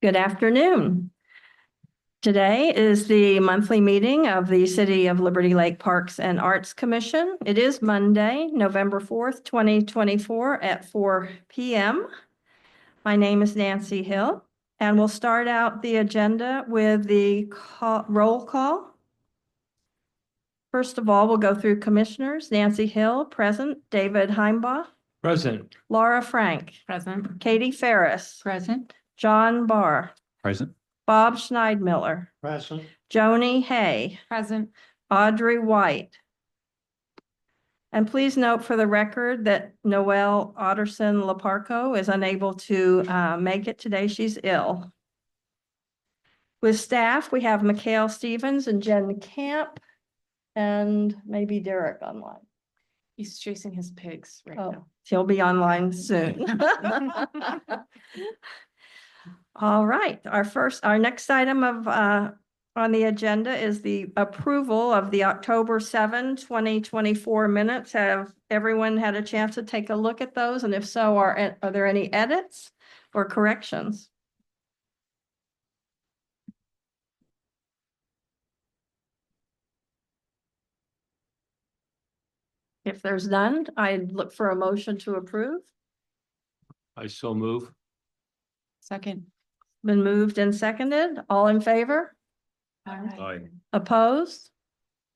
Good afternoon. Today is the monthly meeting of the City of Liberty Lake Parks and Arts Commission. It is Monday, November 4th, 2024 at 4 p.m. My name is Nancy Hill, and we'll start out the agenda with the roll call. First of all, we'll go through commissioners. Nancy Hill, present. David Heimbaugh. Present. Laura Frank. Present. Katie Ferris. Present. John Barr. Present. Bob Schneidmiller. Present. Joni Hay. Present. Audrey White. And please note for the record that Noelle Otterson Laparco is unable to make it today. She's ill. With staff, we have Mikhail Stevens and Jen Camp and maybe Derek online. He's chasing his pigs right Oh, now. he'll be online soon. All right, our next item of on the agenda is the approval of the October 7, 2024 minutes. Have everyone had a chance to take a look at those? And if so, are there any edits or corrections? If there's none, I'd look for a motion to approve. I so move. Second. Been moved and seconded. All in favor? Aye. Opposed?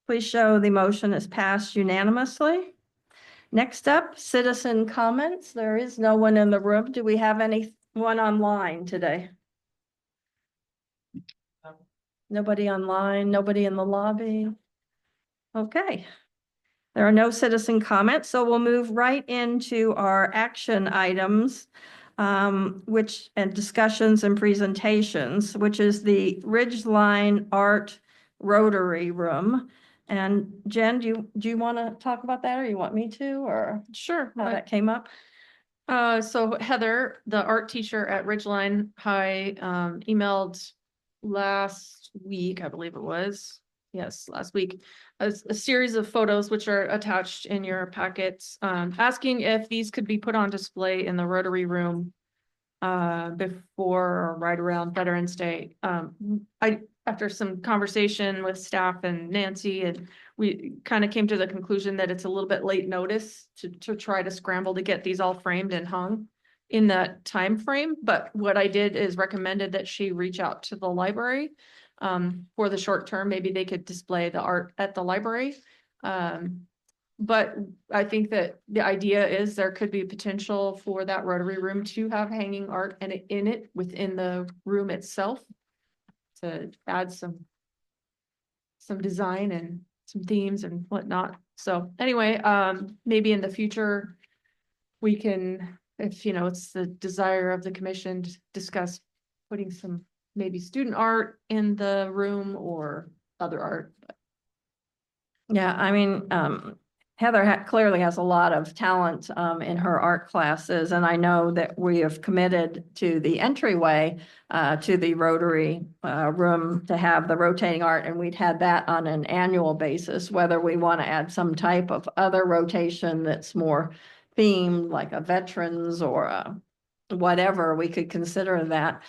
Please show the motion is passed unanimously. Next up, citizen comments. There is no one in the room. Do we have anyone online today? Nobody online, nobody in the lobby. Okay. There are no citizen comments, so we'll move right into our action items, and discussions and presentations, which is the Ridgeline Art Rotary Room. And Jen, do you want to talk about that, or you want me to, or Sure. how that came up? So Heather, the art teacher at Ridgeline High, emailed last week, I believe it was. Yes, last week, a series of photos which are attached in your packets, asking if these could be put on display in the Rotary Room before or right around Veterans Day. After some conversation with staff and Nancy, and we kind of came to the conclusion that it's a little bit late notice to try to scramble to get these all framed and hung in that time frame. But what I did is recommended that she reach out to the library for the short term. Maybe they could display the art at the library. But I think that the idea is there could be potential for that Rotary Room to have hanging art in it within the room itself to add some design and some themes and whatnot. So anyway, maybe in the future we can, if it's the desire of the commission, to discuss putting some maybe student art in the room or other art. Yeah, I mean, Heather clearly has a lot of talent in her art classes, and I know that we have committed to the entryway to the Rotary Room to have the rotating art, and we'd had that on an annual basis. Whether we want to add some type of other rotation that's more themed, like a veterans or whatever, we could consider that.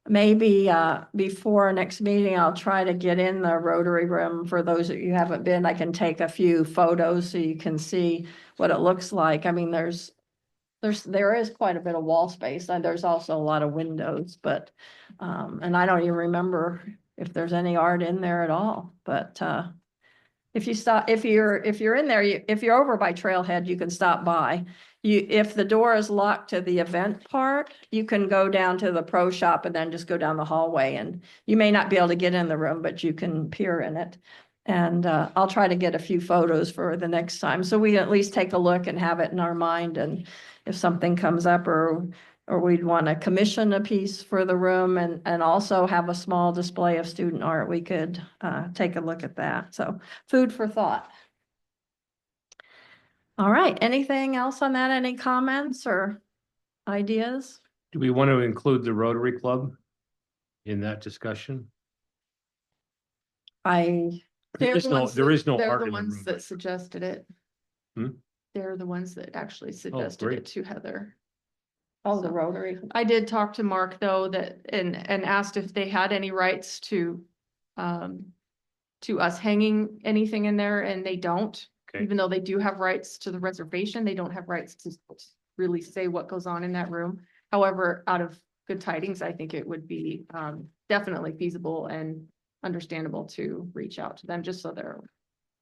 Maybe before our next meeting, I'll try to get in the Rotary Room. For those of you who haven't been, I can take a few photos so you can see what it looks like. I mean, there is quite a bit of wall space, and there's also a lot of windows, but and I don't even remember if there's any art in there at all. But if you're in there, if you're over by Trailhead, you can stop by. If the door is locked to the event part, you can go down to the pro shop and then just go down the hallway, and you may not be able to get in the room, but you can peer in it. And I'll try to get a few photos for the next time, so we at least take a look and have it in our mind. And if something comes up or we'd want to commission a piece for the room and also have a small display of student art, we could take a look at that. So food for thought. All right, anything else on that? Any comments or ideas? Do we want to include the Rotary Club in that discussion? There There is no art They're in the the ones room. that suggested it. Hmm? They're the ones that actually suggested great. it to Heather. Oh, the Rotary. I did talk to Mark though, that, and asked if they had any rights to us hanging anything in there, and they don't. Okay. Even though they do have rights to the reservation, they don't have rights to really say what goes on in that room. However, out of good tidings, I think it would be definitely feasible and understandable to reach out to them, just so they're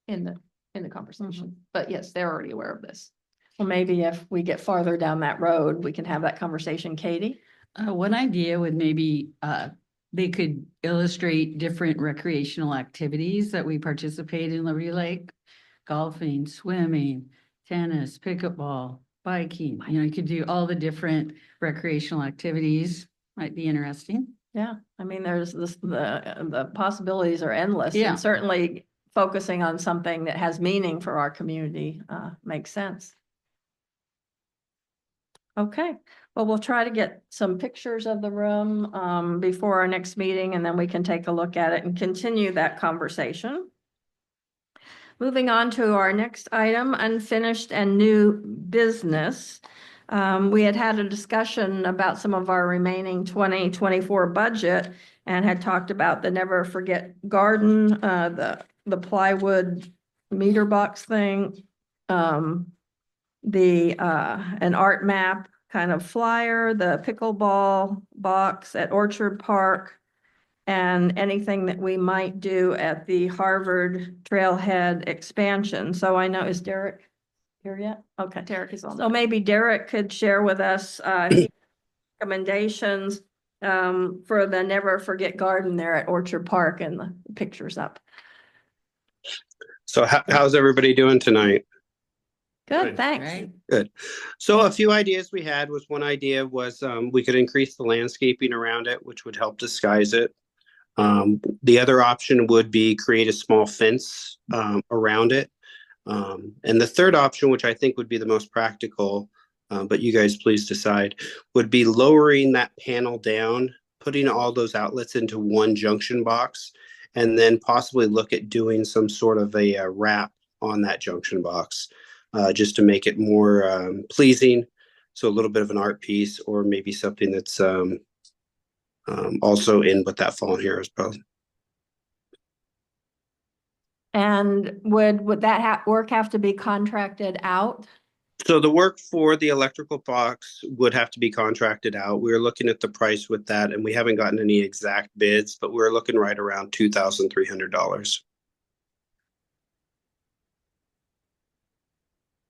in the conversation. But yes, they're already aware of this. Well, maybe if we get farther down that road, we can have that conversation. Katie? One idea would maybe, they could illustrate different recreational activities that we participate in Liberty Lake. Golfing, swimming, tennis, pickleball, biking, you know, you could do all the different recreational activities, might be interesting. Yeah, I mean, there's this, the possibilities are endless. Yeah. And certainly focusing on something that has meaning for our community makes sense. Okay, well, we'll try to get some pictures of the room before our next meeting, and then we can take a look at it and continue that conversation. Moving on to our next item, unfinished and new business. We had a discussion about some of our remaining 2024 budget and had talked about the Never Forget Garden, the plywood meter box thing, an art map kind of flyer, the pickleball box at Orchard Park, and anything that we might do at the Harvard Trailhead expansion. So I know, is Derek here yet? Okay. Derek is on. So maybe Derek could share with us recommendations for the Never Forget Garden there at Orchard Park, and the pictures up. So how's everybody doing tonight? Good, Good. thanks. Right? Good. So a few ideas we had was, one idea was we could increase the landscaping around it, which would help disguise it. The other option would be create a small fence around it. And the third option, which I think would be the most practical, but you guys please decide, would be lowering that panel down, putting all those outlets into one junction box, and then possibly look at doing some sort of a wrap on that junction box, just to make it more pleasing. So a little bit of an art piece, or maybe something that's also in with that fallen heroes pose. And would that work have to be contracted out? So the work for the electrical box would have to be contracted out. We were looking at the price with that, and we haven't gotten any exact bids, but we're looking right around $2,300.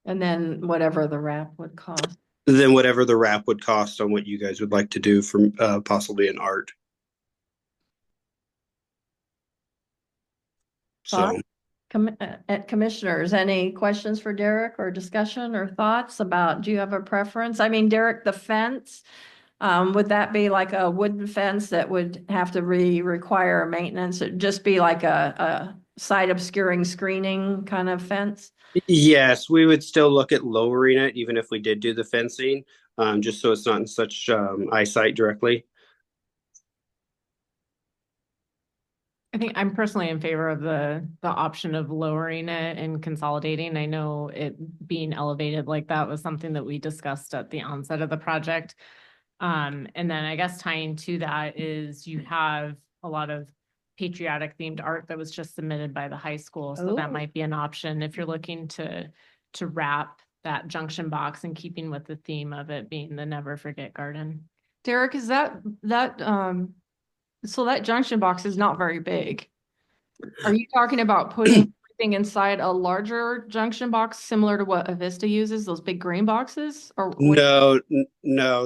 And then whatever the wrap would cost. Then whatever the wrap would cost on what you guys would like to do for possibly an art. So. Commissioners, any questions for Derek, or discussion or thoughts about, do you have a preference? I mean, Derek, the fence, would that be like a wooden fence that would have to require maintenance? It'd just be like a side obscuring screening kind of fence? Yes, we would still look at lowering it, even if we did do the fencing, just so it's not in such eyesight directly. I think I'm personally in favor of the option of lowering it and consolidating. I know it being elevated like that was something that we discussed at the onset of the project. And then I guess tying to that is you have a lot of patriotic themed art that was just submitted by the high school. So that Ooh. might be an option if you're looking to wrap that junction box in keeping with the theme of it being the Never Forget Garden. Derek, is that so that junction box is not very big. Are you talking about putting everything inside a larger junction box similar to what Avista uses, those big green boxes? Or No.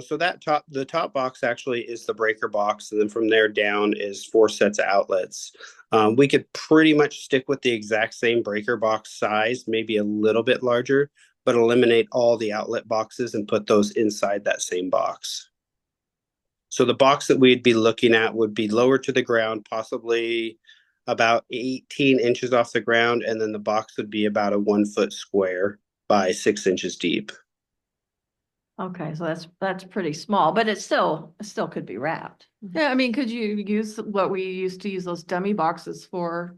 So the top box actually is the breaker box, and then from there down is 4 sets of outlets. We could pretty much stick with the exact same breaker box size, maybe a little bit larger, but eliminate all the outlet boxes and put those inside that same box. So the box that we'd be looking at would be lower to the ground, possibly about 18 inches off the ground, and then the box would be about a 1 foot square by 6 inches deep. Okay, so that's pretty small, but it still could be wrapped. yeah, I mean, could you use what we used to use those dummy boxes for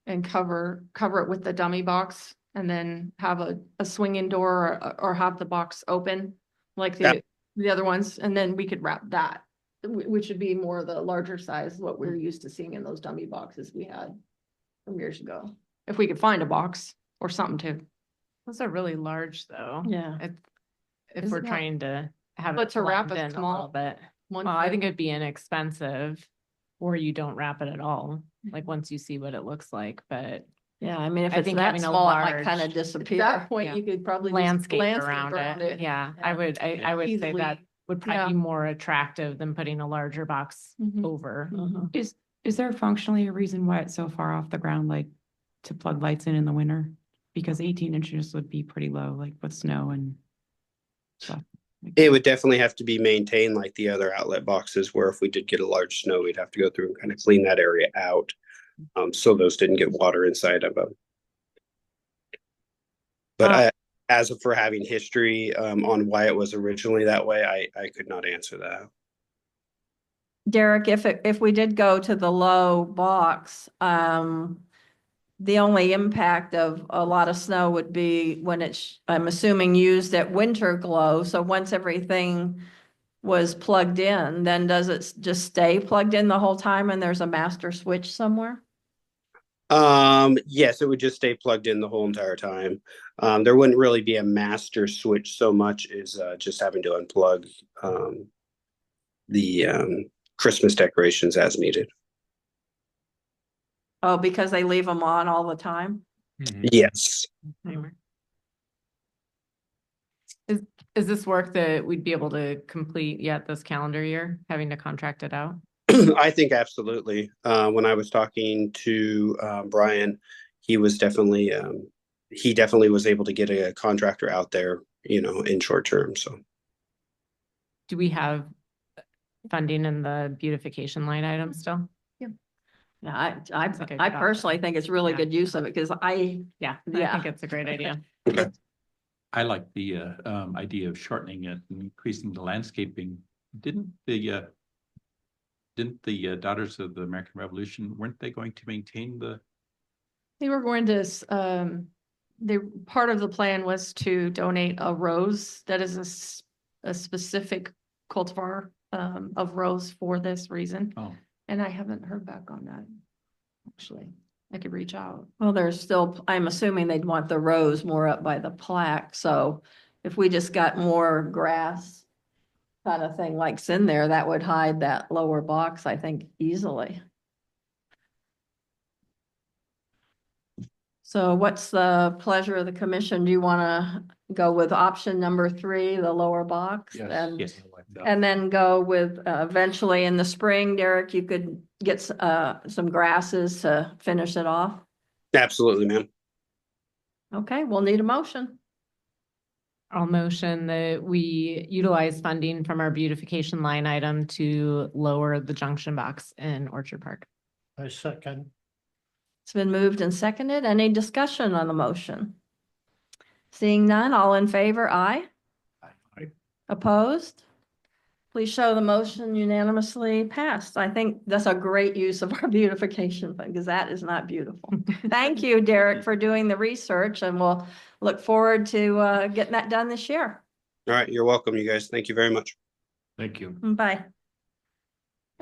and cover it with the dummy box, and then have a swinging door, or have the box open like the the other ones, and then we could wrap that, which would be more the larger size, what we're used to seeing in those dummy boxes we had from years ago. If we could find a box or something to, Those are really large, though. Yeah. If Is we're it not? trying to have But it to wrap blend it in a small, little bit. one. Well, I think it'd be inexpensive, or you don't wrap it at all, like Mm-hmm. once you see what it looks like, but Yeah, I mean, if I it's think that having a small, it might kind of large- disappear. At that point, Yeah. you could probably just landscape around it. Yeah, I Yeah. would, I would say that Easily. would probably Yeah. be more attractive than putting a larger box Mhm. over. Mhm. Is there functionally a reason why it's so far off the ground, like to plug lights in the winter? Because 18 inches would be pretty low, like with snow and stuff. It would definitely have to be maintained like the other outlet boxes, where if we did get a large snow, we'd have to go through and kind of clean that area out. So those didn't get water inside of them. But as for having history, on why it was originally that way, I could not answer that. Derek, if we did go to the low box, the only impact of a lot of snow would be when it's, I'm assuming, used at winter glow. So once everything was plugged in, then does it just stay plugged in the whole time and there's a master switch somewhere? Yes, it would just stay plugged in the whole entire time. There wouldn't really be a master switch so much as just having to unplug the Christmas decorations as needed. Oh, because they leave them on all the time? Yes. Is this work that we'd be able to complete yet this calendar year, having to contract it out? I think absolutely. When I was talking to Brian, he was definitely was able to get a contractor out there, in short term. So Do we have funding in the beautification line item still? Yeah, It's like a I good personally option. think it's really Yeah. good use of it because I Yeah. think it's a great idea. I like the idea of shortening it and increasing the landscaping. Didn't the Daughters of the American Revolution, weren't they going to maintain the? They were going to, part of the plan was to donate a rose that is a specific cultivar of rose for this reason. Oh, And I haven't heard back on that. Actually, I could reach out. well, there's still, I'm assuming they'd want the rows more up by the plaque. So if we just got more grass kind of thing like's in there, that would hide that lower box, I think, easily. So what's the pleasure of the commission? Do you want to go with option number 3, the lower box? Yes. And- yes. And then go with eventually in the spring, Derek, you could get some grasses to finish it off. absolutely, ma'am. Okay, we'll need a motion. I'll motion that we utilize funding from our beautification line item to lower the junction box in Orchard Park. I second. It's been moved and seconded. Any discussion on the motion? Seeing none, all in favor, aye. Aye. Opposed? Please show the motion unanimously passed. I think that's a great use of our beautification fund because that is not beautiful. Thank you, Derek, for doing the research, and we'll look forward to getting that done this year. All right, you're welcome, you guys. Thank you very much. Thank you. Bye.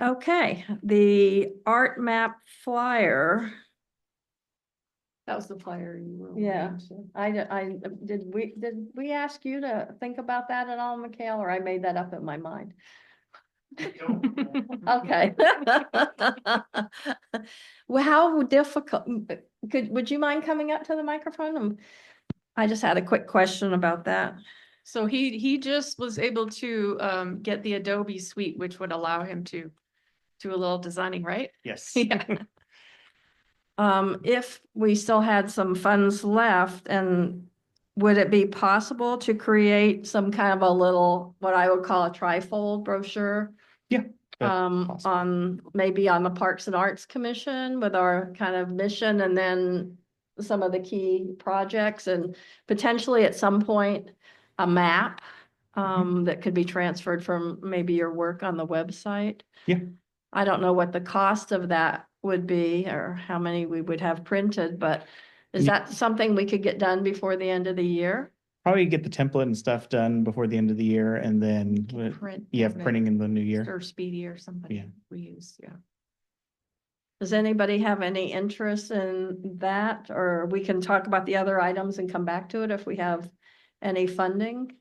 Okay, the art map flyer. That was the flyer you were. Yeah. wanting to- Did we ask you to think about that at all, Mikhail, or I made that up in my mind? Okay. Well, how difficult, would you mind coming up to the microphone? I just had a quick question about that. So he just was able to get the Adobe suite, which would allow him to do a little designing, right? Yes. Yeah. If we still had some funds left, and would it be possible to create some kind of a little, what I would call a trifold brochure? Yeah, that's possible. On, maybe on the Parks and Arts Commission with our kind of mission and then some of the key projects and potentially at some point a map that could be transferred from maybe your work on the website? Yeah. I don't know what the cost of that would be or how many we would have printed, but is Yeah. that something we could get done before the end of the year? probably get the template and stuff done before the end of the year and then, Print. yeah, cabinet printing in the new year. Or Speedy or somebody Yeah. we use, yeah. Does anybody have any interest in that? Or we can talk about the other items and come back to it if we have any funding?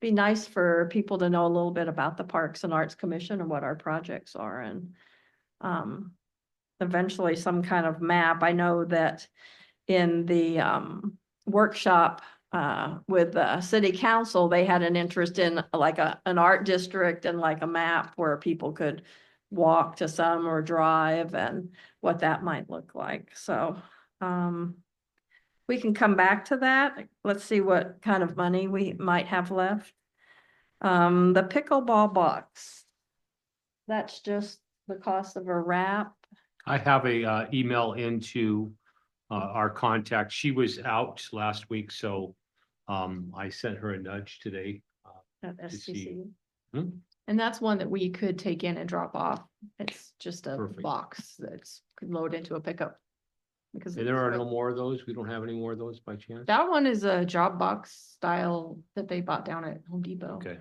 Be nice for people to know a little bit about the Parks and Arts Commission and what our projects are and eventually some kind of map. I know that in the workshop with the city council, they had an interest in like an art district and like a map where people could walk to some or drive and what that might look like. So we can come back to that. Let's see what kind of money we might have left. The pickleball box. That's just the cost of a wrap. I have a email into our contact. She was out last week, so I sent her a nudge today. At To see. SCC. And that's one that we could take in and drop off. It's just a Perfect. box that's could load into a pickup. Because And there are it's- no more of those? We don't have any more of those by chance? that one is a job box style that they bought down at Home Depot. Okay.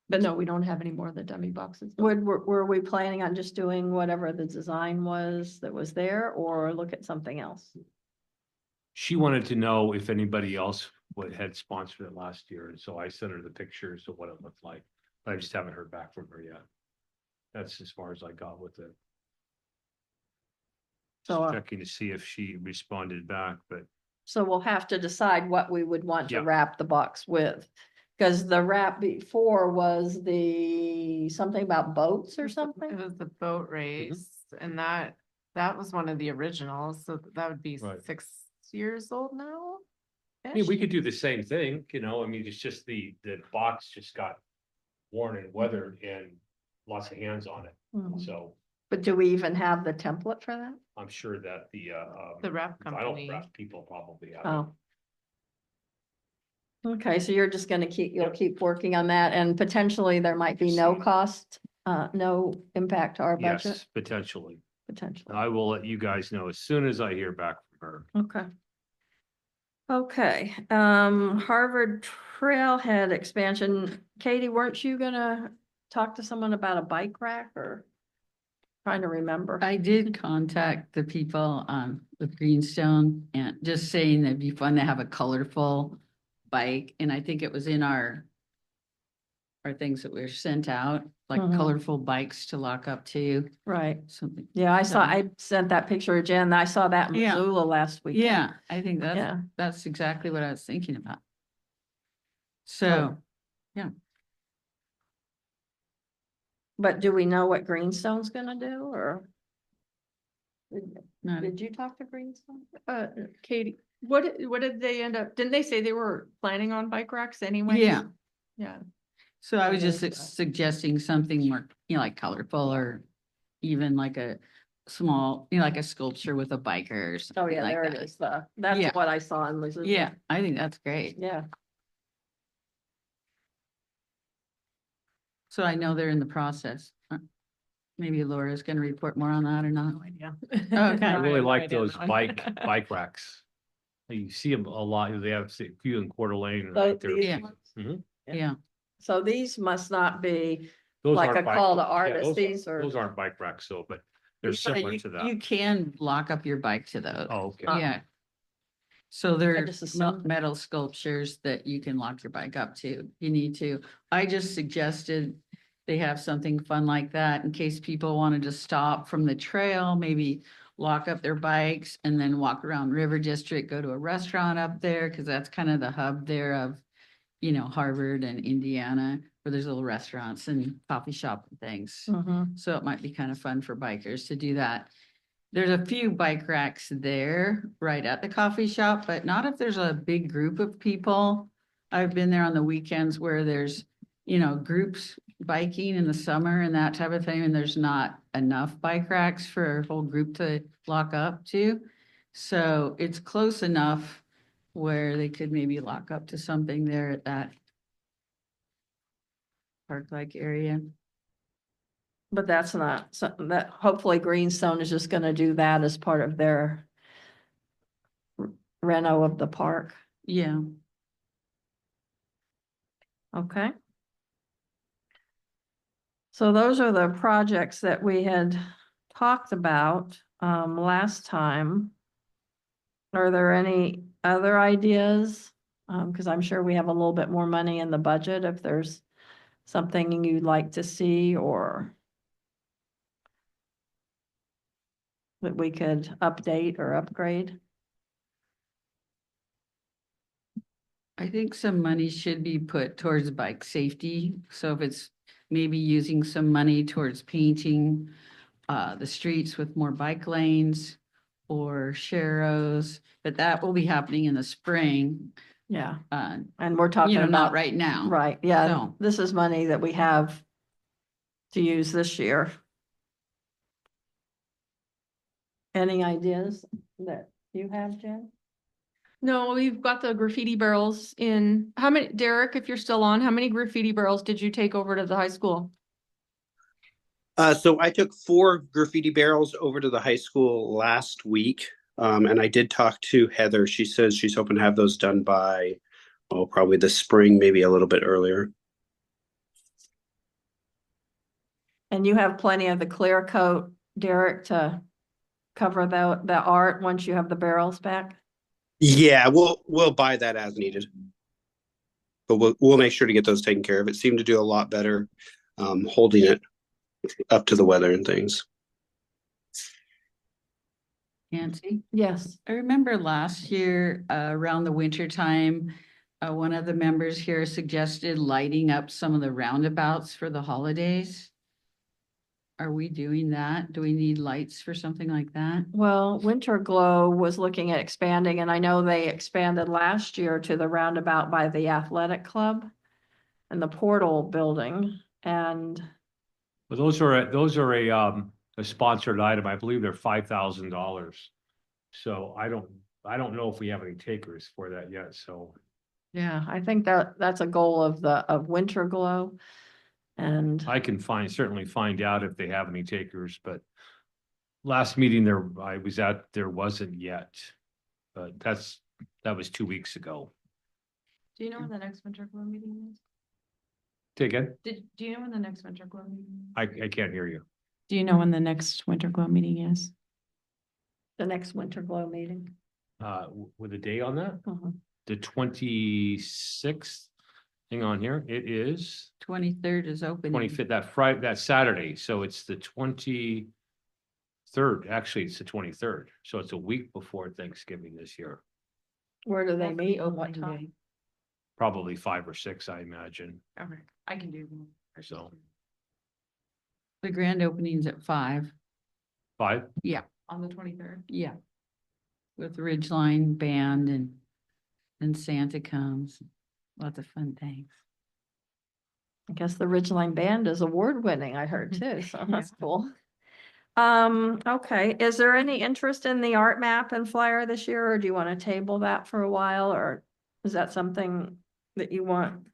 But no, we don't have any more of the dummy boxes. Were we planning on just doing whatever the design was that was there or look at something else? She wanted to know if anybody else had sponsored it last year, and so I sent her the pictures of what it looked like. But I just haven't heard back from her yet. That's as far as I got with it. So, Just checking to see if she responded back, but So we'll have to decide what we would want to Yeah. wrap the box with. Because the wrap before was the, something about boats or It something? was the boat race and that was one of the originals. So that would be Right. 6 years old now. I mean, we could do the same thing, you know, I mean, it's just the box just got worn and weathered and lots of hands on it. Mhm. So But do we even have the template for that? I'm sure that the wrap vinyl company. wrap people probably have. it. Oh. Okay, so you're just gonna you'll Yep. keep working on that and potentially there might be no See. cost, no impact to our budget, Yes, potentially. potentially. I will let you guys know as soon as I hear back from her. Okay. Okay, Harvard Trailhead expansion. Katie, weren't you gonna talk to someone about a bike rack or? Trying to remember. I did contact the people with Greenstone and just saying that'd be fun to have a colorful bike. And I think it was in our things that were sent out, like Mhm. colorful bikes to lock up to, Right. something. Yeah, I saw, So- I sent that picture to Jen. I saw that in Yeah. Missoula last week. Yeah, I think Yeah. that's exactly what I was thinking about. So, But do we know what Greenstone's gonna do or? not- Did you talk to Greenstone? Katie, what did they end up, didn't they say they were planning on bike racks anyway? yeah. Yeah. So I was Yeah, just there's that. suggesting something more, like colorful or even like a small, like a sculpture with a biker or Oh, something yeah, like there it that. is. That's Yeah. what I saw in Missoula. Yeah, I think that's great. Yeah. So I know they're in the process. Maybe Laura's gonna report more on that or not. No idea. Okay. I have really no like idea on those that one. bike racks. You see them a lot, they have a few in Coeur d'Alene. So right there. these Yeah. ones? Mhm. Yeah, So these must not be, Those like aren't a bike- call to yeah, artists, those- these are- Those aren't bike racks, though, but they're But similar you- to that. You can lock up your bike to those. Oh, okay. Yeah. So they're just assumed. metal sculptures that you can lock your bike up to. You need to. I just suggested they have something fun like that in case people wanted to stop from the trail, maybe lock up their bikes and then walk around River District, go to a restaurant up there, because that's kind of the hub there of, Harvard and Indiana, where there's little restaurants and coffee shop and things. Mhm. So it might be kind of fun for bikers to do that. There's a few bike racks there right at the coffee shop, but not if there's a big group of people. I've been there on the weekends where there's, groups biking in the summer and that type of thing, and there's not enough bike racks for a whole group to lock up to. So it's close enough where they could maybe lock up to something there at that park-like area. But that's not something that hopefully Greenstone is just gonna do that as part of their reno of the park. Yeah, Okay. So those are the projects that we had talked about last time. Are there any other ideas? Because I'm sure we have a little bit more money in the budget if there's something you'd like to see or that we could update or upgrade. I think some money should be put towards bike safety. So if it's maybe using some money towards painting the streets with more bike lanes or sharrows, but that will be happening in the spring. Yeah, Uh, and we're talking not about, right now. right, yeah, So- this is money that we have to use this year. Any ideas that you have, Jen? No, we've got the graffiti barrels in, how many, Derek, if you're still on, how many graffiti barrels did you take over to the high school? So I took 4 graffiti barrels over to the high school last week. And I did talk to Heather. She says she's hoping to have those done by, probably the spring, maybe a little bit earlier. And you have plenty of the clear coat, Derek, to cover the art once you have the barrels back? Yeah, we'll buy that as needed. But we'll make sure to get those taken care of. It seemed to do a lot better holding it up to the weather and things. Nancy? Yes. I remember last year, around the winter time, one of the members here suggested lighting up some of the roundabouts for the holidays. Are we doing that? Do we need lights for something like that? Well, Winter Glow was looking at expanding, and I know they expanded last year to the roundabout by the athletic club and the Portal building, and But those are a sponsored item. I believe they're $5,000. So I don't know if we have any takers for that yet, so. yeah, I think that's a goal of Winter Glow. And I can certainly find out if they have any takers, but last meeting I was at, there wasn't yet. But that was 2 weeks ago. Do you know when the next winter glow meeting is? Say again? Do you know when the next winter glow meeting is? I can't hear you. Do you know when the next Winter Glow meeting is? the next Winter Glow meeting. With a day on that, Mhm. the 26th, hang on here, it is 23rd is opening. 25th, that Saturday, so it's the 23rd, actually, it's the 23rd, so it's a week before Thanksgiving this year. Where do they That's the meet and what opening time? day. Probably 5 or 6, I imagine, Okay, I can do. so The grand opening's at 5. 5. On the 23rd? Yeah. With Ridgeline Band and Santa comes. Lots of fun things. I guess the Ridgeline Band is award winning, I heard too, so that's Yeah. cool. Okay, is there any interest in the art map and flyer this year, or do you want to table that for a while, or is that something that you want?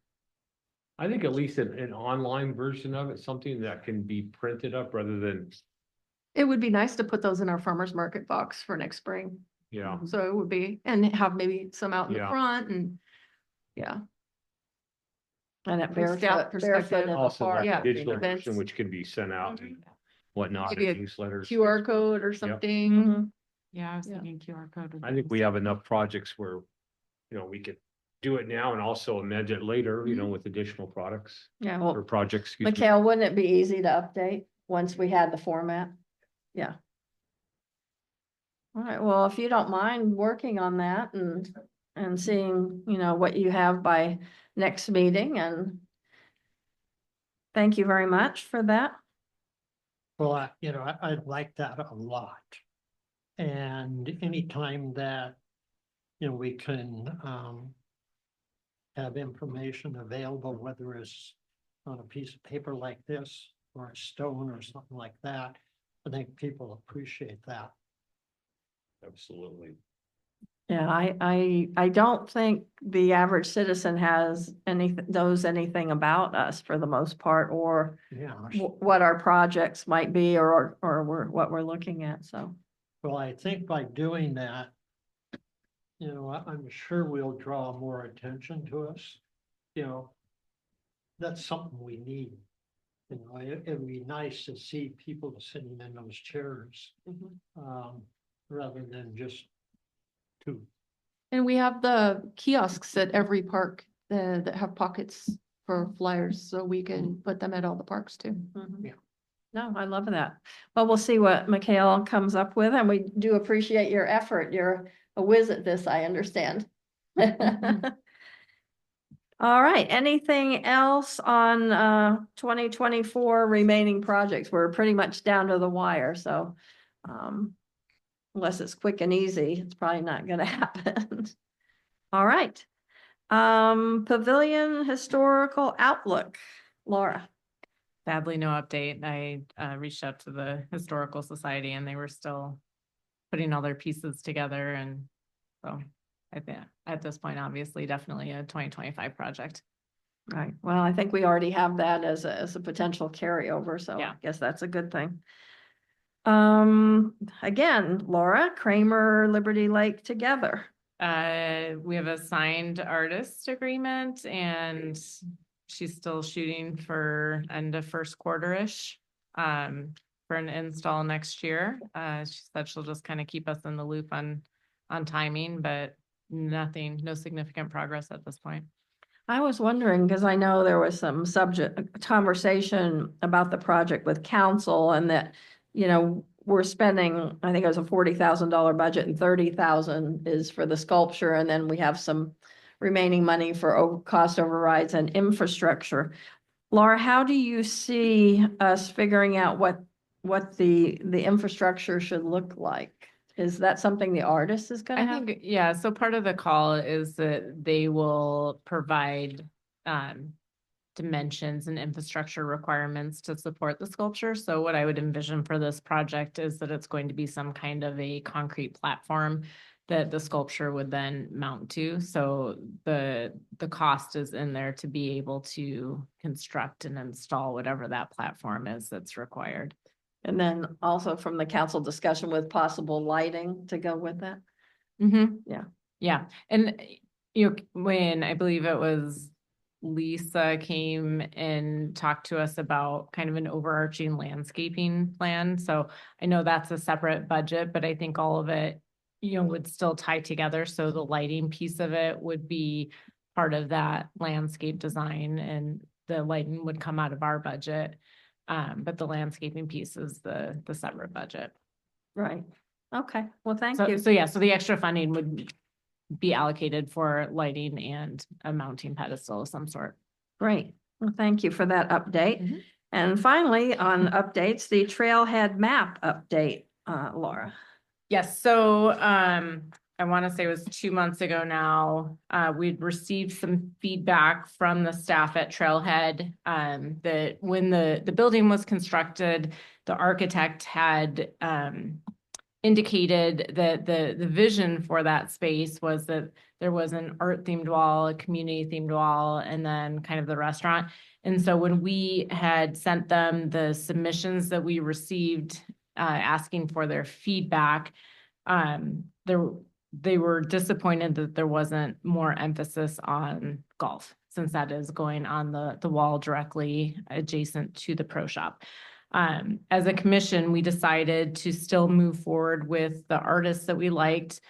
I think at least an online version of it, something that can be printed up rather than, It would be nice to put those in our farmer's market box for next spring. yeah. So it would be, and have maybe some out in the Yeah. front and, yeah. And at From barefoot, staff perspective, barefoot in the Also, park. like Yeah, a digital events. version, which can be sent out and whatnot, Maybe a newsletters. QR code or something. Mhm. Yeah, I was Yeah. thinking QR code. would I be think we nice. have enough projects where, we could do it now and also amend it later, with additional products Yeah, or well, projects. Excuse me. Mikhail, wouldn't it be easy to update once we had the format? Yeah. All right, well, if you don't mind working on that and seeing, what you have by next meeting, and thank you very much for that. Well, I'd like that a lot. And anytime that, we can, have information available, whether it's on a piece of paper like this or a stone or something like that, I think people appreciate that. Absolutely. Yeah, I don't think the average citizen knows anything about us for the most part, or Yeah. what our projects might be, or what we're looking at, so. Well, I think by doing that, I'm sure we'll draw more attention to us, that's something we need. You know, it'd be nice to see people sitting in those chairs, rather than just two. And we have the kiosks at every park that have pockets for flyers, so we can put them at all the parks too. Mhm. Yeah. No, I love that. Well, we'll see what Mikhail comes up with, and we do appreciate your effort. You're a whiz at this, I understand. All right, anything else on 2024 remaining projects? We're pretty much down to the wire, so unless it's quick and easy, it's probably not gonna happen. All right. Pavilion Historical Outlook, Laura. Sadly, no update. I reached out to the Historical Society and they were still putting all their pieces together. And so I think at this point, obviously, definitely a 2025 project. Right. Well, I think we already have that as a potential carryover, so I Yeah. guess that's a good thing. Again, Laura, Kramer, Liberty Lake together. We have a signed artist agreement and she's still shooting for end of first quarter-ish for an install next year. She said she'll just kind of keep us in the loop on timing, but no significant progress at this point. I was wondering, because I know there was some conversation about the project with council and that, you know, we're spending, I think it was a $40,000 budget and 30,000 is for the sculpture. And then we have some remaining money for cost overrides and infrastructure. Laura, how do you see us figuring out what the infrastructure should look like? Is that something the artist is gonna I have? think, yeah, so part of the call is that they will provide dimensions and infrastructure requirements to support the sculpture. So what I would envision for this project is that it's going to be some kind of a concrete platform that the sculpture would then mount to. So the cost is in there to be able to construct and install whatever that platform is that's required. And then also from the council discussion with possible lighting to go with that? Mm-hmm. Yeah. Yeah. And you know, when I believe it was Lisa came and talked to us about kind of an overarching landscaping plan. So I know that's a separate budget, but I think all of it, you know, would still tie together. So the lighting piece of it would be part of that landscape design and the lighting would come out of our budget. But the landscaping piece is the separate budget. Right. Okay. Well, thank So, you. so yeah, so the extra funding would be allocated for lighting and a mounting pedestal of some sort. Great. Well, thank you for that update. Mhm. And finally, on updates, the trailhead map update, Laura. Yes, so I want to say it was 2 months ago now, we'd received some feedback from the staff at Trailhead that when the building was constructed, the architect had indicated that the vision for that space was that there was an art themed wall, a community themed wall, and then kind of the restaurant. And so when we had sent them the submissions that we received asking for their feedback, they were disappointed that there wasn't more emphasis on golf, since that is going on the wall directly adjacent to the pro shop. As a commission, we decided to still move forward with the artists that we liked,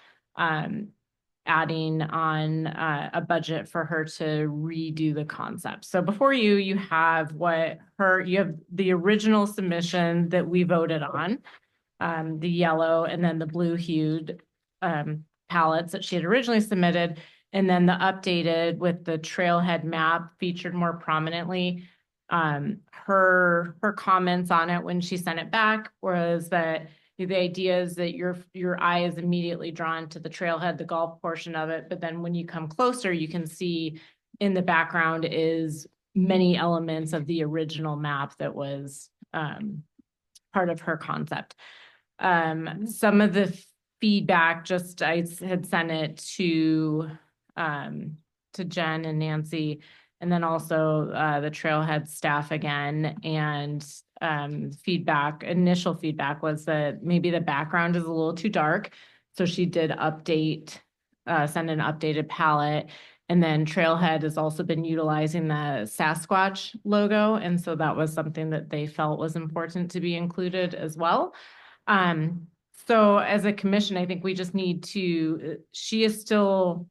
adding on a budget for her to redo the concept. So before you have you have the original submission that we voted on, the yellow and then the blue hued palettes that she had originally submitted, and then the updated with the trailhead map featured more prominently. Her comments on it when she sent it back was that the idea is that your eye is immediately drawn to the trailhead, the golf portion of it, but then when you come closer, you can see in the background is many elements of the original map that was part of her concept. Some of the feedback, I had sent it to Jen and Nancy, and then also the Trailhead staff again. And initial feedback was that maybe the background is a little too dark. So she did send an updated palette. And then Trailhead has also been utilizing the Sasquatch logo, and so that was something that they felt was important to be included as well. So as a commission, I think we just need to, she is still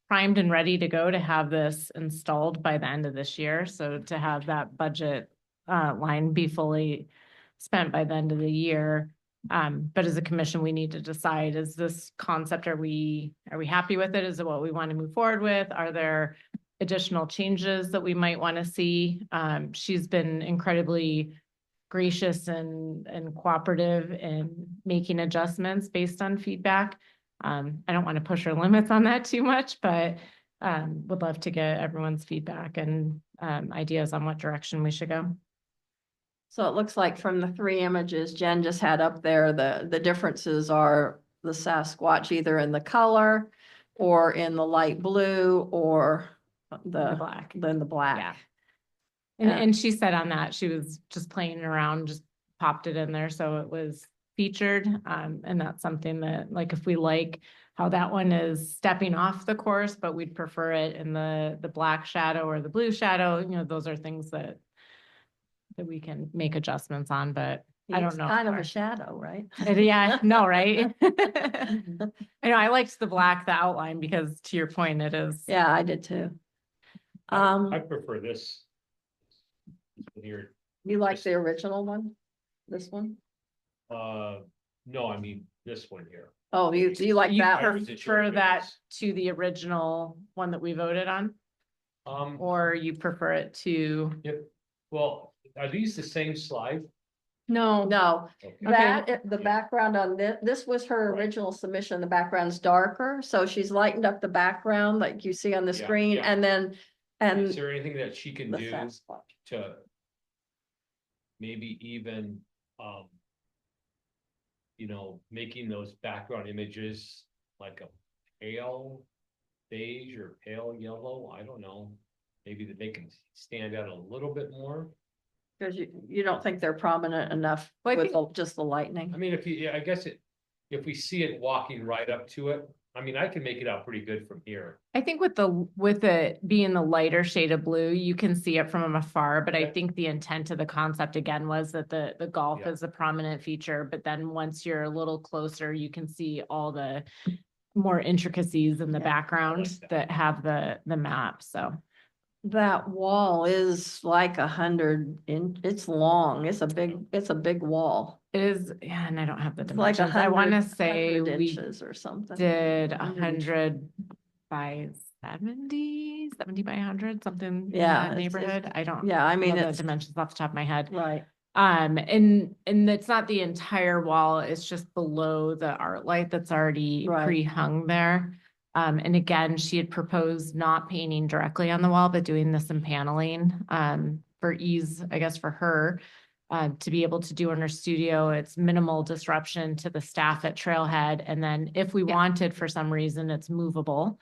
primed and ready to go to have this installed by the end of this year. So to have that budget line be fully spent by the end of the year. But as a commission, we need to decide, is this concept, are we happy with it? Is it what we want to move forward with? Are there additional changes that we might want to see? She's been incredibly gracious and cooperative in making adjustments based on feedback. I don't want to push her limits on that too much, but would love to get everyone's feedback and ideas on what direction we should go. So it looks like from the 3 images Jen just had up there, the differences are the Sasquatch either in the color or in the light blue or the black. then the black. Yeah. Yeah. And she said on that, she was just playing around, just popped it in there, so it was featured. And that's something that, like, if we like how that one is stepping off the course, but we'd prefer it in the black shadow or the blue shadow, you know, those are things that we can make adjustments on, but I don't It's know. kind of a shadow, right? Yeah, no, right? I know, I liked the black, the outline, because to your point, it is. Yeah, I did too. I prefer this. Here, You like the original one? This one? no, I mean, this one here. Oh, you like You that? I wasn't sure prefer if it that was- to the original one that we voted on, Um, or you prefer it to? well, are these the same slide? No, No, Okay. the background on this was her Right. original submission. The background's darker, so she's lightened up the background like you see on the Yeah, screen, yeah. and then, and Is there anything that she can the do Sasquatch. to maybe even, you know, making those background images like a pale beige or pale yellow? I don't know. Maybe that they can stand out a little bit more. Because you don't think they're prominent enough Well, I with think- just the lightning. I mean, if you, yeah, I guess if we see it walking right up to it, I mean, I can make it out pretty good from here. I think with it being the lighter shade of blue, you can see it from afar, but I Yeah. think the intent of the concept again was that the golf Yeah. is a prominent feature, but then once you're a little closer, you can see all the more intricacies in the Yeah. background that. that have the map, so. That wall is like 100 it's long. It's a big wall. It is, yeah, and I don't have the It's like dimensions. I want to 100 say 100 we inches or something. did 100. 100 by 70 by 100, something in Yeah, that it's- neighborhood. I don't Yeah, I mean, know the it's dimensions off the top of my head. right. And it's not the entire wall, it's just below the art light that's already Right. pre-hung there. And again, she had proposed not painting directly on the wall, but doing this in paneling, for ease, I guess, for her. To be able to do in her studio, it's minimal disruption to the staff at Trailhead. And then if we Yeah. wanted, for some reason, it's movable.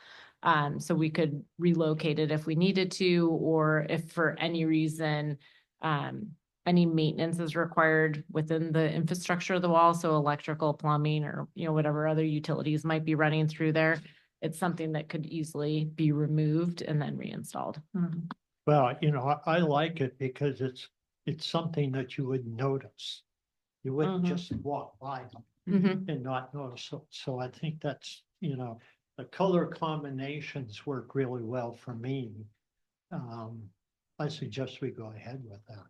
So we could relocate it if we needed to, or if for any reason, any maintenance is required within the infrastructure of the wall, so electrical, plumbing, or, you know, whatever other utilities might be running through there. It's something that could easily be removed and then reinstalled. Mhm. Well, you know, I like it because it's something that you would notice. You wouldn't Mhm. just walk by them Mhm. and not notice. So I think that's, you know, the color combinations work really well for me. I suggest we go ahead with that.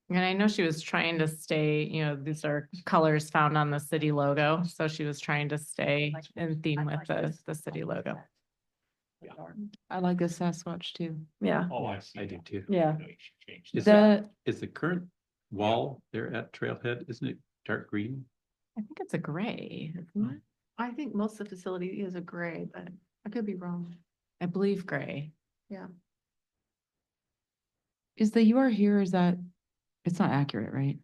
And I know she was trying to stay, you know, these are colors found on the city logo, so she was trying to stay in theme with the city logo. Yeah. I like the Sasquatch too. Yeah, Oh, Yeah, I see. I do too. Yeah. I know you should change Is that. Is the current wall there at Trailhead, isn't it dark green? I think it's a gray, isn't it? I think most of the facility is a gray, but I could be wrong. I believe gray. Is the you are here, is that, it's not accurate, right?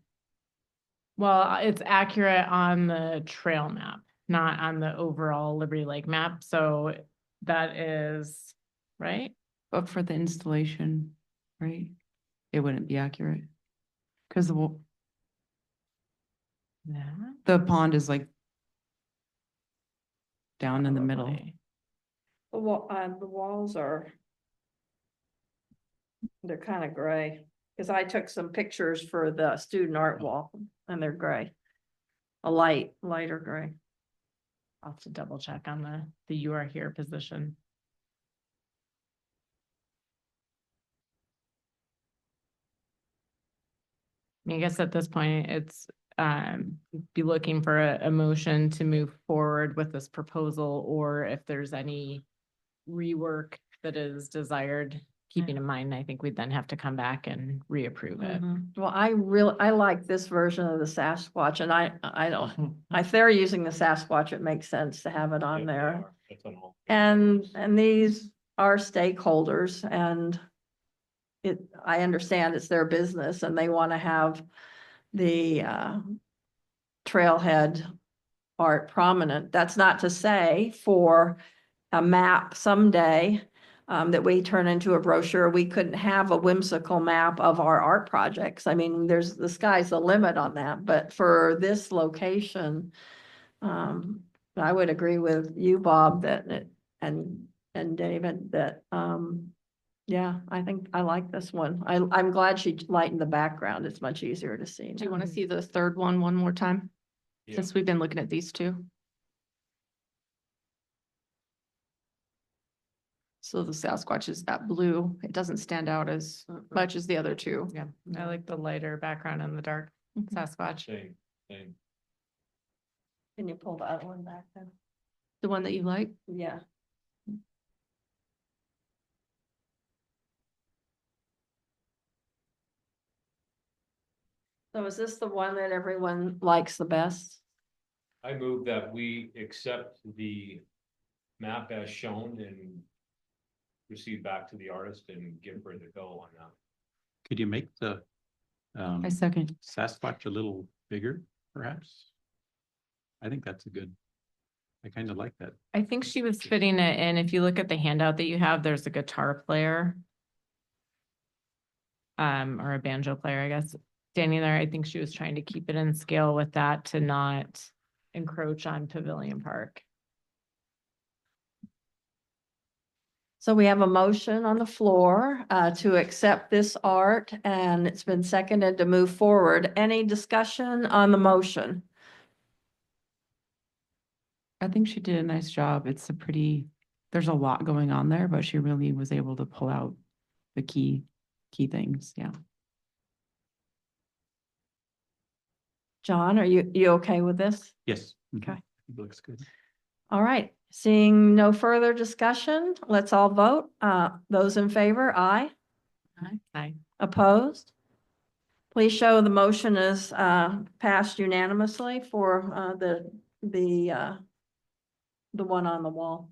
Well, it's accurate on the trail map, not on the overall Liberty Lake map, so that is, right? But for the installation, right? It wouldn't be accurate. Cause the pond is like down in the middle. Probably. The walls are. They're kind of gray, because I took some pictures for the student art wall and they're gray. A lighter gray. I'll have to double check on the you are here position. I guess at this point, it's be looking for a motion to move forward with this proposal, or if there's any rework that is desired, keeping in mind, I think we'd then have to come back and reapprove it. Well, I like this version of the Sasquatch, and I don't, if they're using the Sasquatch, it makes sense to have it on Yeah, they there. are. That's on all. And these are stakeholders, and I understand it's their business and they want to have the trailhead art prominent. That's not to say for a map someday that we turn into a brochure, we couldn't have a whimsical map of our art projects. I mean, the sky's the limit on that, but for this location, I would agree with you, Bob, and David, that, yeah, I think I like this one. I'm glad she lightened the background. It's much easier to see. Do you now. want to see the third one more time? Yeah. Since we've been looking at these two. So the Sasquatch is that blue. It doesn't stand out as much as the other two. Yeah, I like the lighter background and the dark Sasquatch. Same. Can you pull the other one back then? The one that you like? Yeah. So is this the one that everyone likes the best? I move that we accept the map as shown and proceed back to the artist and give her the go on that. Could you make the I second. Sasquatch a little bigger, perhaps? I think that's I kind of like that. I think she was fitting it in. If you look at the handout that you have, there's a guitar player. Or a banjo player, I guess, standing there. I think she was trying to keep it in scale with that to not encroach on Pavilion Park. So we have a motion on the floor to accept this art, and it's been seconded to move forward. Any discussion on the motion? I think she did a nice job. There's a lot going on there, but she really was able to pull out the key things. Yeah. John, are you okay with this? Yes. Okay. It looks good. All right, seeing no further discussion, let's all vote. Those in favor, aye. Aye. Opposed? Please show the motion is passed unanimously for the one on the wall.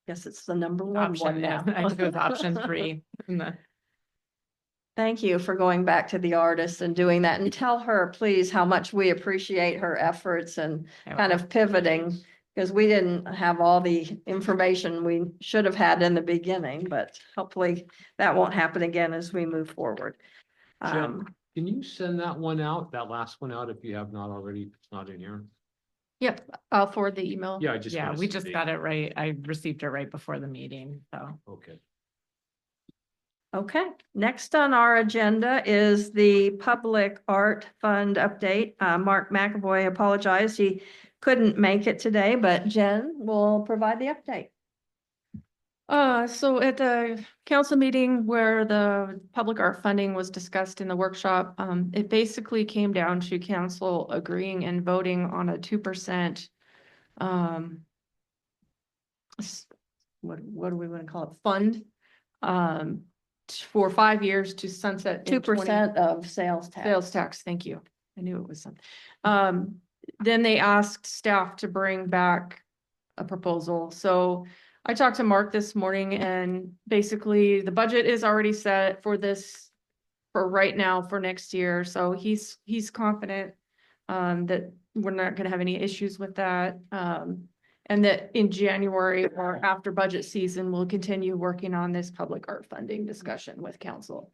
Guess it's the number one Option, yeah, now. I think it was option 3 in the. Thank you for going back to the artist and doing that, and tell her, please, how much we appreciate her efforts and kind of pivoting, because we didn't have all the information we should have had in the beginning, but hopefully that won't happen again as we move forward. Jen, can you send that one out, that last one out, if you have not already, if it's not in here? Yep, I'll forward the email. Yeah, I just. Yeah, wanna we see just the- got it right. I received it right before the meeting, so. Okay. Okay, next on our agenda is the Public Art Fund update. Mark McAvoy apologized. He couldn't make it today, but Jen will provide the update. So at the council meeting where the public art funding was discussed in the workshop, it basically came down to council agreeing and voting on a 2%. What do we want to call it? Fund. For 5 years to sunset. in 2% of sales tax. Sales tax, thank you. I knew it was something. Then they asked staff to bring back a proposal. So I talked to Mark this morning, and basically the budget is already set for this for right now for next year. So he's confident that we're not gonna have any issues with that. And that in January or after budget season, we'll continue working on this public art funding discussion with council.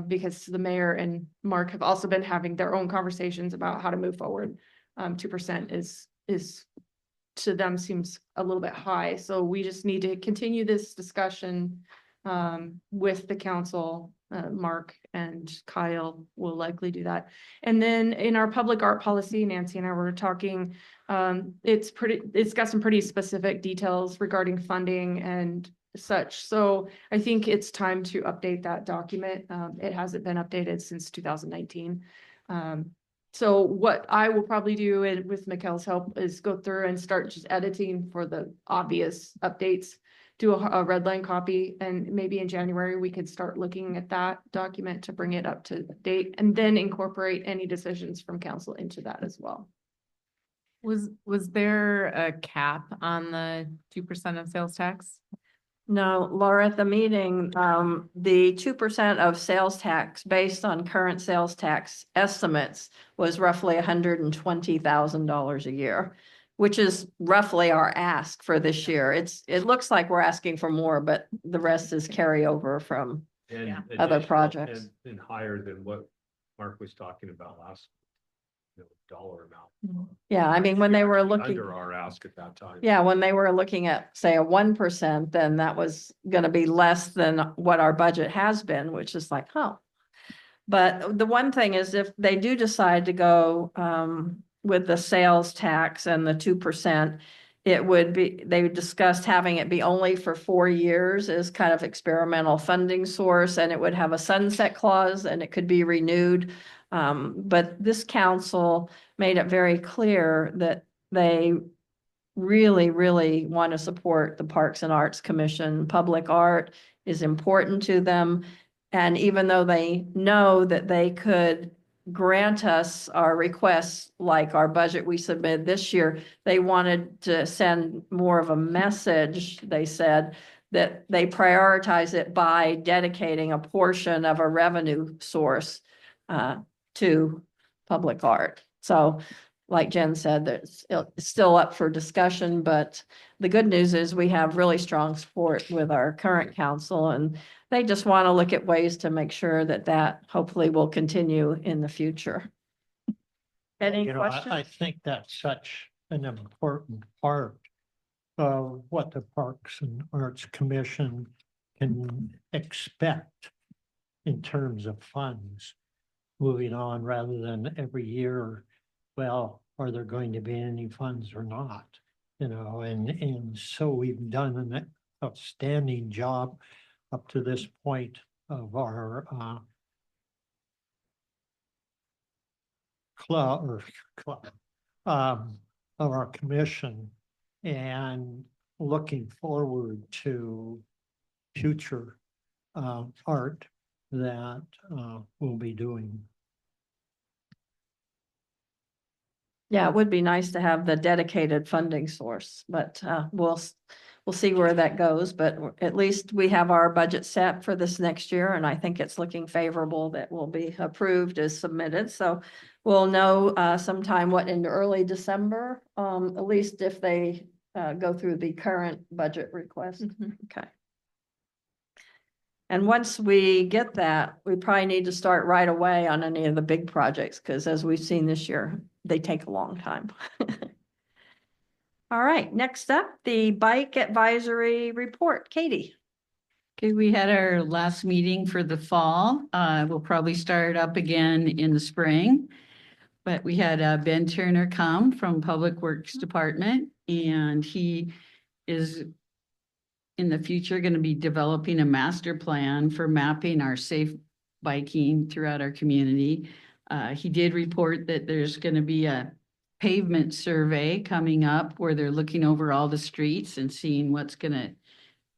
Because the mayor and Mark have also been having their own conversations about how to move forward. 2% is to them seems a little bit high. So we just need to continue this discussion with the council. Mark and Kyle will likely do that. And then in our public art policy, Nancy and I were talking, it's got some pretty specific details regarding funding and such. So I think it's time to update that document. It hasn't been updated since 2019. So what I will probably do with Mikkel's help is go through and start just editing for the obvious updates, do a red line copy, and maybe in January we could start looking at that document to bring it up to date and then incorporate any decisions from council into that as well. Was there a cap on the 2% of sales tax? No, Laura, at the meeting, the 2% of sales tax based on current sales tax estimates was roughly $120,000 a year, which is roughly our ask for this year. It looks like we're asking for more, but the rest is carryover from And other additional projects. And higher than what Mark was talking about last, dollar amount. Yeah, I mean, when they were looking. Under our ask at that time. Yeah, when they were looking at, say, a 1%, then that was gonna be less than what our budget has been, which is like, oh. But the one thing is if they do decide to go with the sales tax and the 2%, it would be, they discussed having it be only for 4 years as kind of experimental funding source, and it would have a sunset clause and it could be renewed. But this council made it very clear that they really, really want to support the Parks and Arts Commission. Public art is important to them. And even though they know that they could grant us our requests, like our budget we submitted this year, they wanted to send more of a message, they said, that they prioritize it by dedicating a portion of a revenue source to public art. So like Jen said, it's still up for discussion, but the good news is we have really strong support with our current council, and they just want to look at ways to make sure that that hopefully will continue in the future. Any You know, I questions? think that's such an important part of what the Parks and Arts Commission can expect in terms of funds moving on, rather than every year, well, are there going to be any funds or not? And so we've done an outstanding job up to this point of our of our commission, and looking forward to future art that we'll be doing. Yeah, it would be nice to have the dedicated funding source, but we'll see where that goes. But at least we have our budget set for this next year, and I think it's looking favorable that will be approved as submitted. So we'll know sometime in early December, at least if they go through the current budget request. Okay. And once we get that, we probably need to start right away on any of the big projects, because as we've seen this year, they take a long time. All right, next up, the bike advisory report. Katie. Okay, we had our last meeting for the fall. We'll probably start up again in the spring. But we had Ben Turner come from Public Works Department, and he is in the future going to be developing a master plan for mapping our safe biking throughout our community. He did report that there's going to be a pavement survey coming up where they're looking over all the streets and seeing what's going to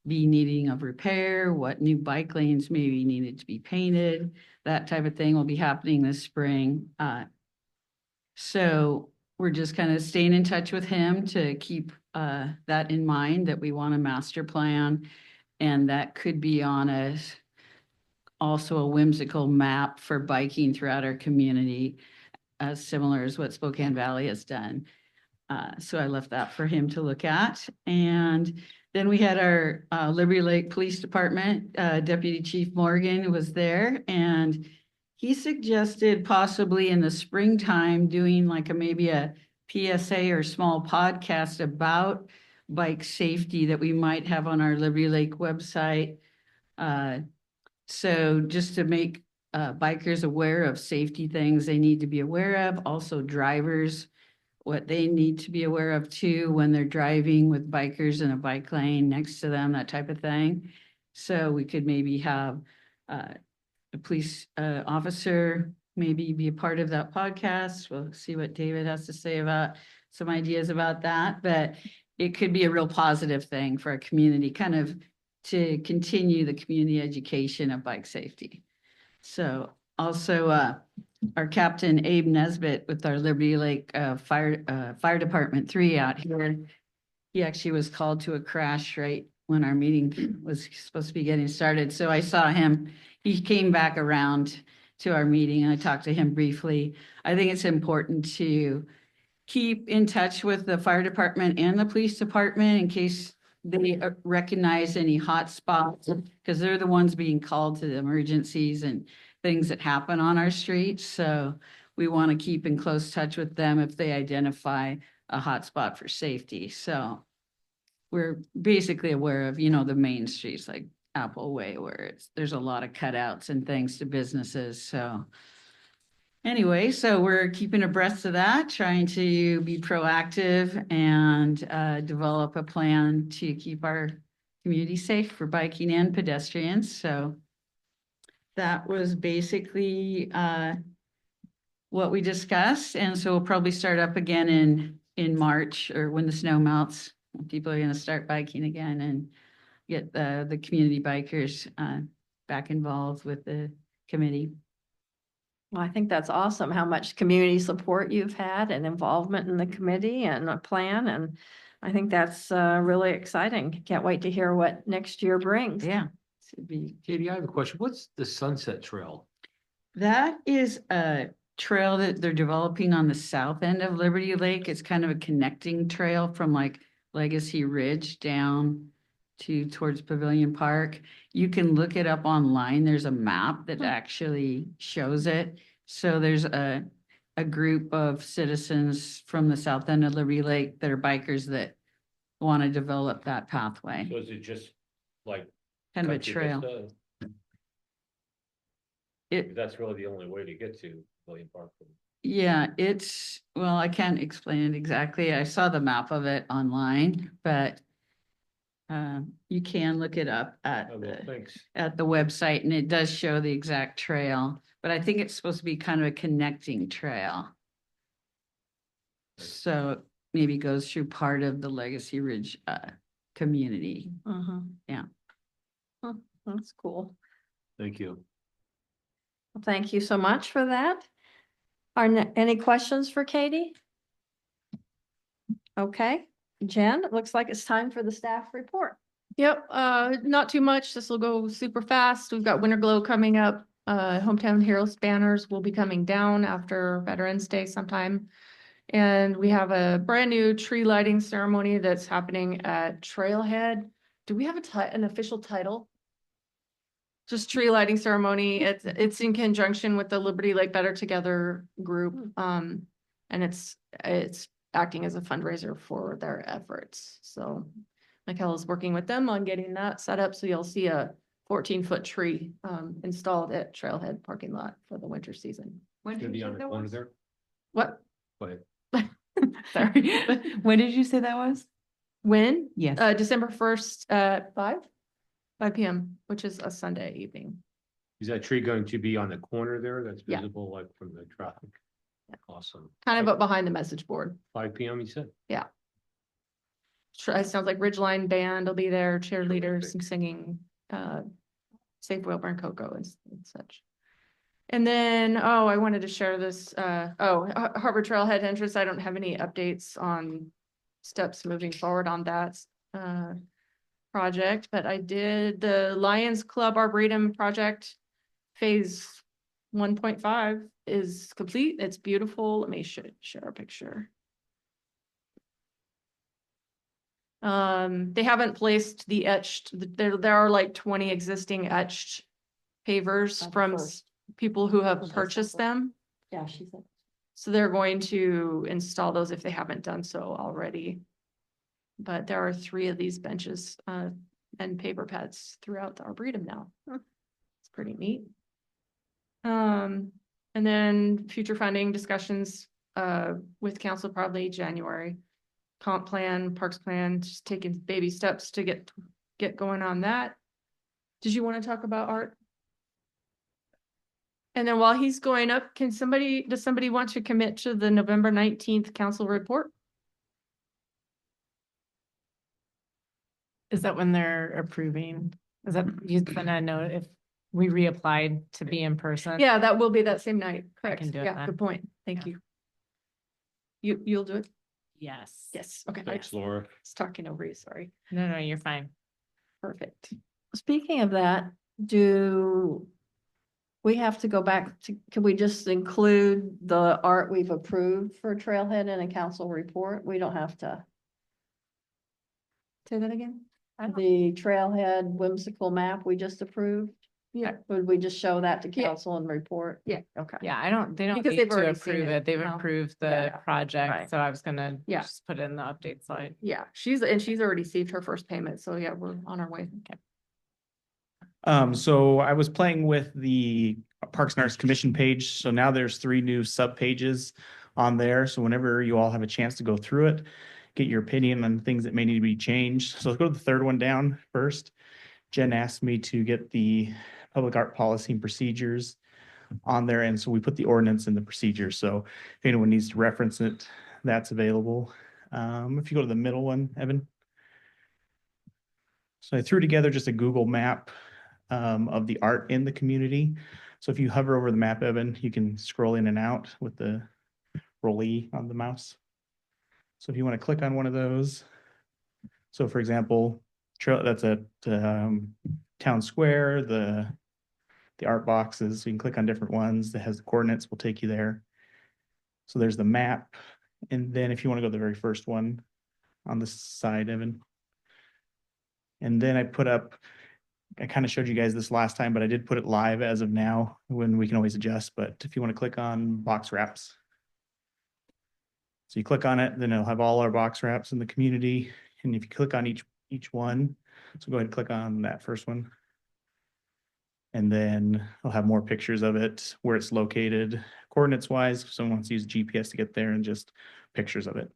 be needing of repair, what new bike lanes maybe needed to be painted, that type of thing will be happening this spring. So we're just kind of staying in touch with him to keep that in mind, that we want a master plan, and that could be on also a whimsical map for biking throughout our community, similar as what Spokane Valley has done. So I left that for him to look at. And then we had our Liberty Lake Police Department, Deputy Chief Morgan was there, and he suggested possibly in the springtime doing like maybe a PSA or small podcast about bike safety that we might have on our Liberty Lake website. So just to make bikers aware of safety things they need to be aware of, also drivers, what they need to be aware of too when they're driving with bikers in a bike lane next to them, that type of thing. So we could maybe have a police officer maybe be a part of that podcast. We'll see what David has to say about some ideas about that, but it could be a real positive thing for our community, kind of to continue the community education of bike safety. So also our Captain Abe Nesbitt with our Liberty Lake Fire Department 3 out here. He actually was called to a crash right when our meeting was supposed to be getting started. So I saw him, he came back around to our meeting and I talked to him briefly. I think it's important to keep in touch with the fire department and the police department in case they recognize any hot spots, because they're the ones being called to the emergencies and things that happen on our streets. So we want to keep in close touch with them if they identify a hot spot for safety. So we're basically aware of, the main streets like Apple Way where there's a lot of cutouts and things to businesses. So anyway, so we're keeping abreast of that, trying to be proactive and develop a plan to keep our community safe for biking and pedestrians. So that was basically what we discussed. And so we'll probably start up again in March or when the snow melts. People are going to start biking again and get the community bikers back involved with the committee. Well, I think that's awesome, how much community support you've had and involvement in the committee and a plan. And I think that's really exciting. Can't wait to hear what next year brings. Yeah. Should be. Katie, I have a question. What's the Sunset Trail? That is a trail that they're developing on the south end of Liberty Lake. It's kind of a connecting trail from like Legacy Ridge down towards Pavilion Park. You can look it up online. There's a map that actually shows it. So there's a group of citizens from the south end of Liberty Lake that are bikers that want to develop that pathway. So is it just like? Kind of a Country trail. Vista? That's really the only way to get to Pavilion Park. Yeah, well, I can't explain it exactly. I saw the map of it online, but you can look it up at Thanks. at the website and it does show the exact trail, but I think it's supposed to be kind of a connecting trail. So it maybe goes through part of the Legacy Ridge community. Yeah. Huh, that's cool. Thank you. Well, thank you so much for that. Any questions for Katie? Okay, Jen, it looks like it's time for the staff report. Yep, not too much. This will go super fast. We've got Winter Glow coming up. Hometown Heroes banners will be coming down after Veterans Day sometime. And we have a brand new tree lighting ceremony that's happening at Trailhead. Do we have an official title? Just tree lighting ceremony. It's in conjunction with the Liberty Lake Better Together group. And it's acting as a fundraiser for their efforts. So Michaela is working with them on getting that set up. So you'll see a 14-foot tree installed at Trailhead parking lot for the winter season. It's gonna be on the corner there. What? But Sorry. When did you say that was? When? Yes. December 1st at 5 p.m., which is a Sunday evening. is that tree going to be on the corner there? That's Yeah. visible like from the traffic? Yeah. Awesome. Kind of up behind the message board. 5 p.m. you said? It sounds like Ridgeline Band will be there, cheerleaders Terrific. and singing Safe Wheelburn Cocoa and such. And then, I wanted to share this, Harbor Trailhead entrance. I don't have any updates on steps moving forward on that project, but I did the Lions Club Arboretum project. Phase 1.5 is complete. It's beautiful. Let me share a picture. They haven't placed the etched, there are like 20 existing etched pavers That's from first. people who have That's purchased first. them. Yeah, she said. So they're going to install those if they haven't done so already. But there are 3 of these benches and paper pads throughout the Arboretum now. It's pretty neat. And then future funding discussions with council probably January. Comp plan, parks plan, just taking baby steps to get going on that. Did you want to talk about art? And then while he's going up, does somebody want to commit to the November 19th council report? Is that when they're approving? Is that, you send a note if we reapplied to be in person? Yeah, that will be that same night. I Correct. can do it Yeah, then. good point. Thank Yeah. you. You'll do it? Yes. Yes. Okay. Thanks, Laura. I was talking over you, sorry. No, you're fine. Perfect. Speaking of that, do we have to go back to, can we just include the art we've approved for Trailhead in a council report? We don't have to. Say that again? The Trailhead whimsical map we just approved? Yeah. Would we just show that to Yeah. council and report? Yeah. Okay. Yeah, they don't Because need they've to already seen approve it. it. They've No. approved the Yeah. project, Right. so I was gonna Yeah. just put it in the update slide. Yeah, she's already received her first payment, so yeah, we're on our way. So I was playing with the Parks and Arts Commission page. So now there's 3 new sub pages on there. So whenever you all have a chance to go through it, get your opinion on things that may need to be changed. So let's go to the 3rd one down first. Jen asked me to get the public art policy and procedures on there. And so we put the ordinance in the procedures. So if anyone needs to reference it, that's available. If you go to the middle one, Evan. So I threw together just a Google map of the art in the community. So if you hover over the map, Evan, you can scroll in and out with the rollie on the mouse. So if you want to click on one of those, so for example, that's at Town Square, the art boxes, so you can click on different ones that has the coordinates, will take you there. So there's the map. And then if you want to go to the very first one on the side, Evan. And then I kind of showed you guys this last time, but I did put it live as of now when we can always adjust. But if you want to click on box wraps. So you click on it, then it'll have all our box wraps in the community. And if you click on each one, so go ahead and click on that first one. And then I'll have more pictures of it, where it's located, coordinates wise, if someone wants to use GPS to get there, and just pictures of it.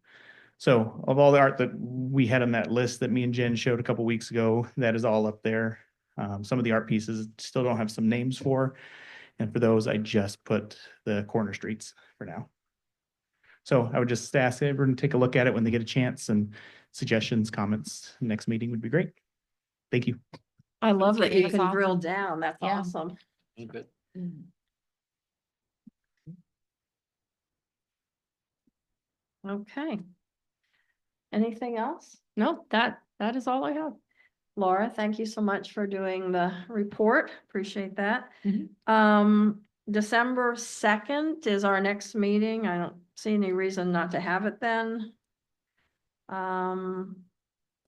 So of all the art that we had on that list that me and Jen showed a couple weeks ago, that is all up there. Some of the art pieces still don't have some names for. And for those, I just put the corner streets for now. So I would just ask everyone to take a look at it when they get a chance, and suggestions, comments, next meeting would be great. Thank you. I love that you That's can awesome. drill down. That's Yeah. awesome. Okay. Anything else? No, that is all I have. Laura, thank you so much for doing the report. Appreciate that. Mhm. December 2nd is our next meeting. I don't see any reason not to have it then.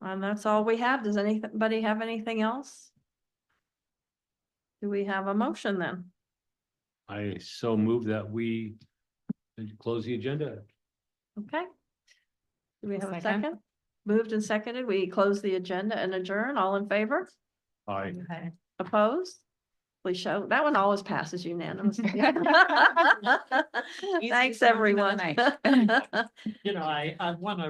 And that's all we have. Does anybody have anything else? Do we have a motion then? I so move that we close the agenda. Okay. Do we have a Second. second? Moved and seconded. We close the agenda and adjourn. All in favor? Aye. Okay. Opposed? Please show. That one always passes unanimously. Thanks, Easiest one of the everyone. night. You know, I want to